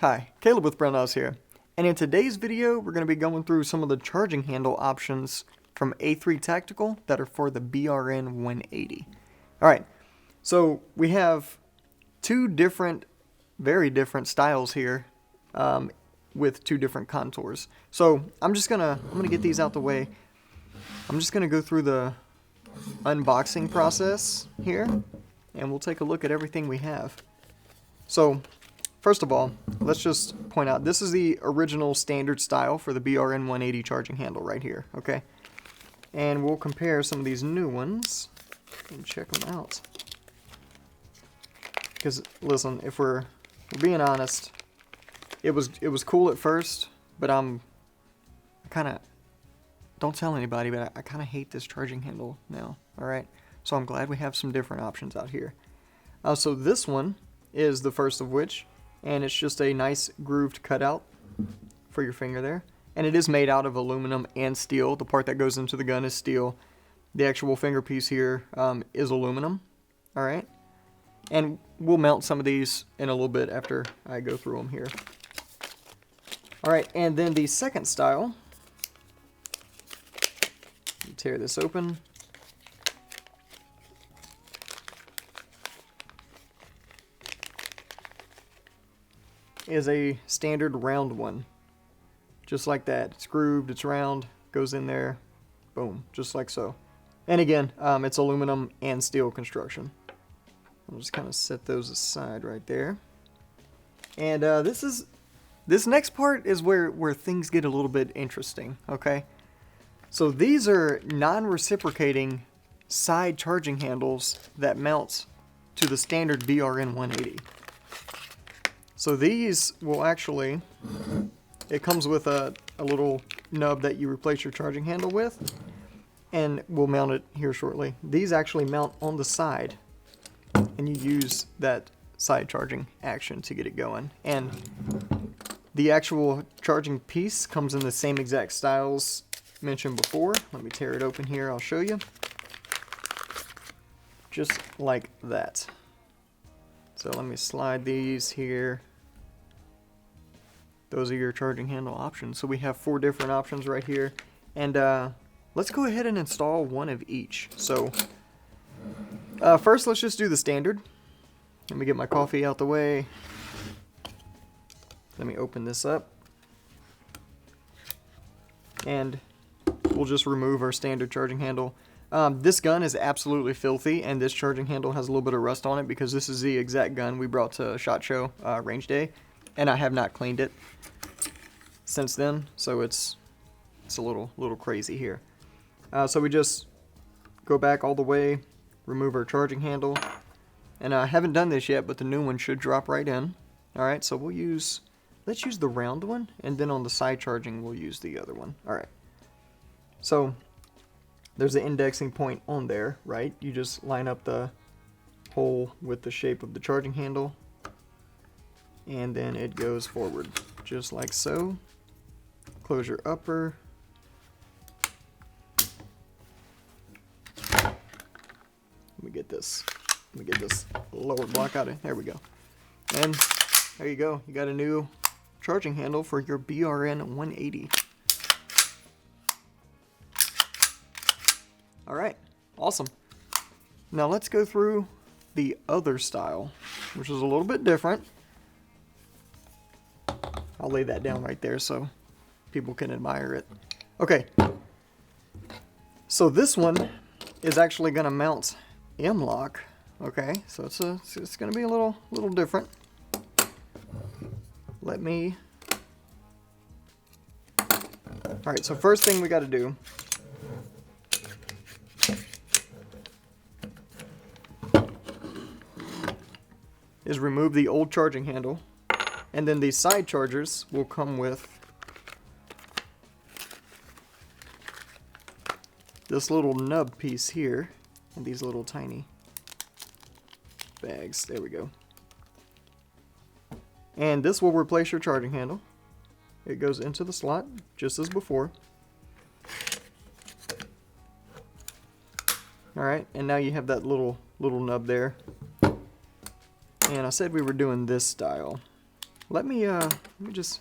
Hi, Caleb with Brownells here, and in today's video we're going to be going through some of the charging handle options from A3 Tactical that are for the BRN-180. Alright, so we have two different, very different styles here with two different contours. So I'm gonna get these out the way. I'm just going to go through the unboxing process here, and we'll take a look at everything we have. So first of all, let's just point out, this is the original standard style for the BRN-180 charging handle right here, okay? And we'll compare some of these new ones and check them out. Because, listen, if we're being honest, it was cool at first, but I kind of, don't tell anybody, but I kind of hate this charging handle now, alright? So I'm glad we have some different options out here. So this one is the first of which, and it's just a nice grooved cutout for your finger there. And it is made out of aluminum and steel. The part that goes into the gun is steel. The actual finger piece here is aluminum. Alright. And we'll mount some of these in a little bit after I go through them here. Alright, and then the second style. Tear this open. Is a standard round one, just like that. It's grooved, it's round, goes in there, boom, just like so. And again, it's aluminum and steel construction. I'll just kind of set those aside right there. And this next part is where things get a little bit interesting, okay? So these are non-reciprocating side charging handles that mount to the standard BRN-180. So these will actually, it comes with a little nub that you replace your charging handle with, and we'll mount it here shortly. These actually mount on the side, and you use that side charging action to get it going. And the actual charging piece comes in the same exact styles mentioned before. Let me tear it open here, I'll show you. Just like that. So let me slide these here. Those are your charging handle options. So we have 4 different options right here. And let's go ahead and install one of each. So first let's just do the standard. Let me get my coffee out the way. Let me open this up. And we'll just remove our standard charging handle. This gun is absolutely filthy, and this charging handle has a little bit of rust on it because this is the exact gun we brought to SHOT Show range day, and I have not cleaned it since then, so it's a little crazy here. So we just go back all the way, remove our charging handle, and I haven't done this yet, but the new one should drop right in. All right, so let's use the round one, and then on the side charging we'll use the other one. All right. So there's an indexing point on there, right? You just line up the hole with the shape of the charging handle, and then it goes forward, just like so. Close your upper. Let me get this lower block out of, there we go. And there you go, you got a new charging handle for your BRN-180. Alright, awesome. Now let's go through the other style, which is a little bit different. I'll lay that down right there so people can admire it. Okay, so this one is actually going to mount M-LOK. Okay, so it's going to be a little different. Let me... Alright, so first thing we got to do is remove the old charging handle, and then these side chargers will come with this little nub piece here and these little tiny bags. There we go. And this will replace your charging handle. It goes into the slot just as before. Alright, and now you have that little nub there. And I said we were doing this style. let me just,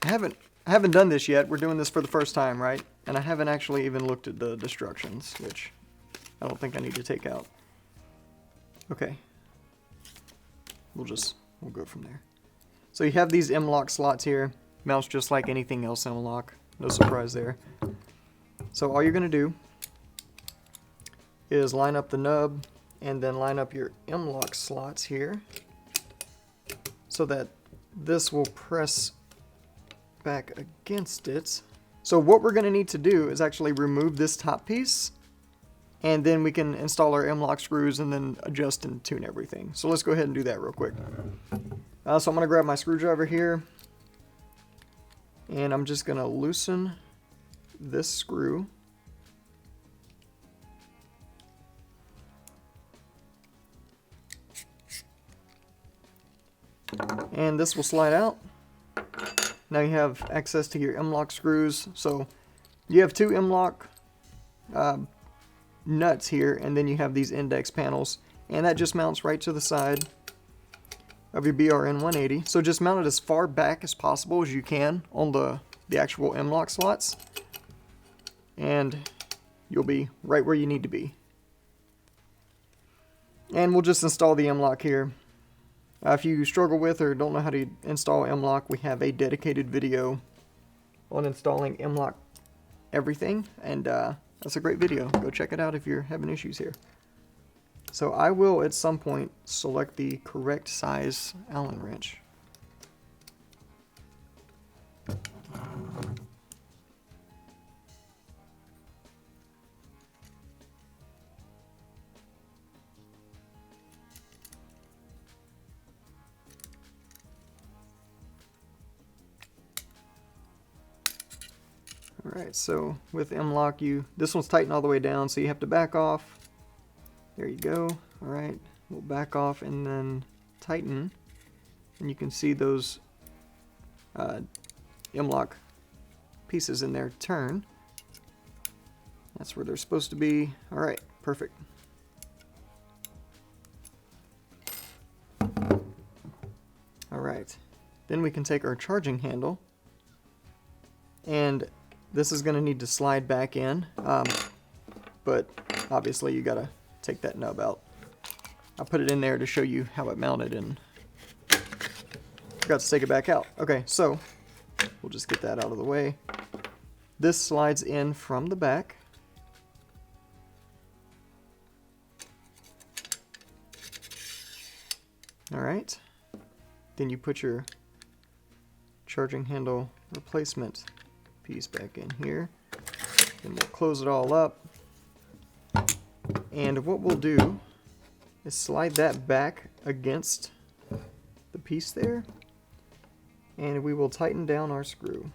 I haven't done this yet. We're doing this for the first time, right? And I haven't actually even looked at the destructions, which I don't think I need to take out. Okay. We'll go from there. So you have these M-LOK slots here. Mounts just like anything else M-LOK. No surprise there. So all you're going to do is line up the nub and then line up your M-LOK slots here so that this will press back against it. So what we're going to need to do is actually remove this top piece, and then we can install our M-LOK screws and then adjust and tune everything. So let's go ahead and do that real quick. So I'm going to grab my screwdriver here, and I'm just going to loosen this screw. And this will slide out. Now you have access to your M-LOK screws. So you have two M-LOK nuts here, and then you have these index panels, and that just mounts right to the side of your BRN-180. So just mount it as far back as possible as you can on the actual M-LOK slots, and you'll be right where you need to be. And we'll just install the M-LOK here. If you struggle with or don't know how to install M-LOK, we have a dedicated video on installing M-LOK everything, and that's a great video. Go check it out if you're having issues here. So I will at some point select the correct size Allen wrench. Alright, so with M-LOK, this one's tightened all the way down, so you have to back off. There you go. Alright, we'll back off and then tighten. And you can see those M-LOK pieces in there turn. That's where they're supposed to be. Alright, perfect. Alright, then we can take our charging handle, and this is going to need to slide back in, but obviously you got to take that nub out. I put it in there to show you how it mounted and forgot to take it back out. Okay, so we'll just get that out of the way. This slides in from the back. Alright, then you put your charging handle replacement piece back in here, and we'll close it all up. And what we'll do is slide that back against the piece there, and we will tighten down our screw.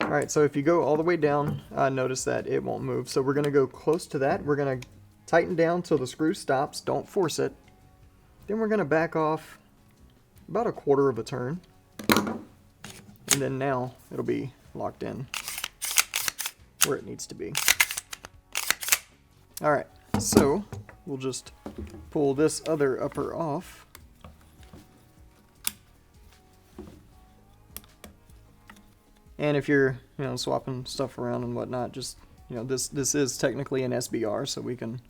Alright, so if you go all the way down, notice that it won't move. So we're going to go close to that. We're going to tighten down till the screw stops. Don't force it. Then we're going to back off about 1/4 of a turn. And then now it'll be locked in where it needs to be. Alright, so we'll just pull this other upper off. And if you're, swapping stuff around and whatnot, just, this is technically an SBR, so we can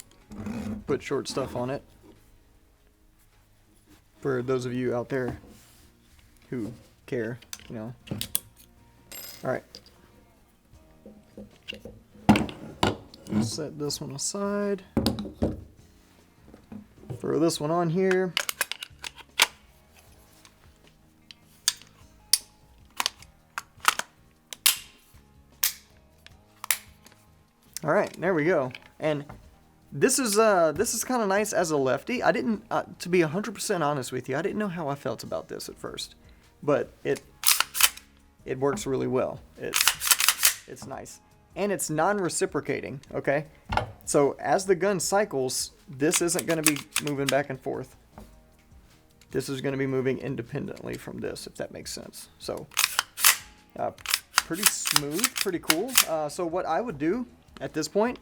put short stuff on it. For those of you out there who care, Alright. Set this one aside. Throw this one on here. All right, there we go. And this is kind of nice as a lefty. I didn't, to be 100% honest with you, I didn't know how I felt about this at first, but it works really well. It's nice. and it's non-reciprocating, okay? So as the gun cycles, this isn't going to be moving back and forth. This is going to be moving independently from this, if that makes sense. So pretty smooth, pretty cool. So what I would do at this point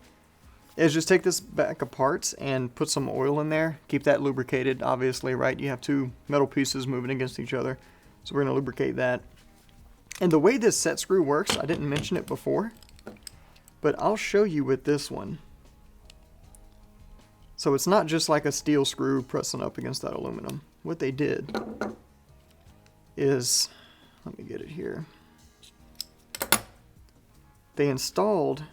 is just take this back apart and put some oil in there. Keep that lubricated, obviously, right? You have two metal pieces moving against each other. So we're going to lubricate that. And the way this set screw works, I didn't mention it before, but I'll show you with this one. So it's not just like a steel screw pressing up against that aluminum. What they did is, let me get it here. They installed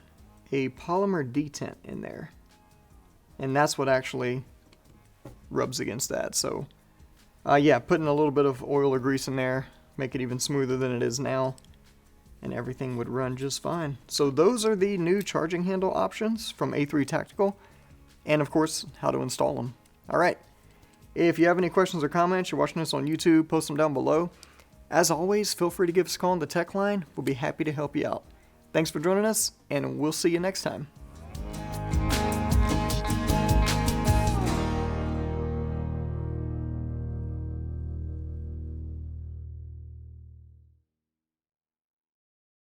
a polymer detent in there, and that's what actually rubs against that. So yeah, putting a little bit of oil or grease in there, make it even smoother than it is now, and everything would run just fine. So those are the new charging handle options from A3 Tactical, and of course how to install them. Alright, if you have any questions or comments, you're watching this on YouTube, post them down below. As always, feel free to give us a call on the tech line. We'll be happy to help you out. Thanks for joining us, and we'll see you next time.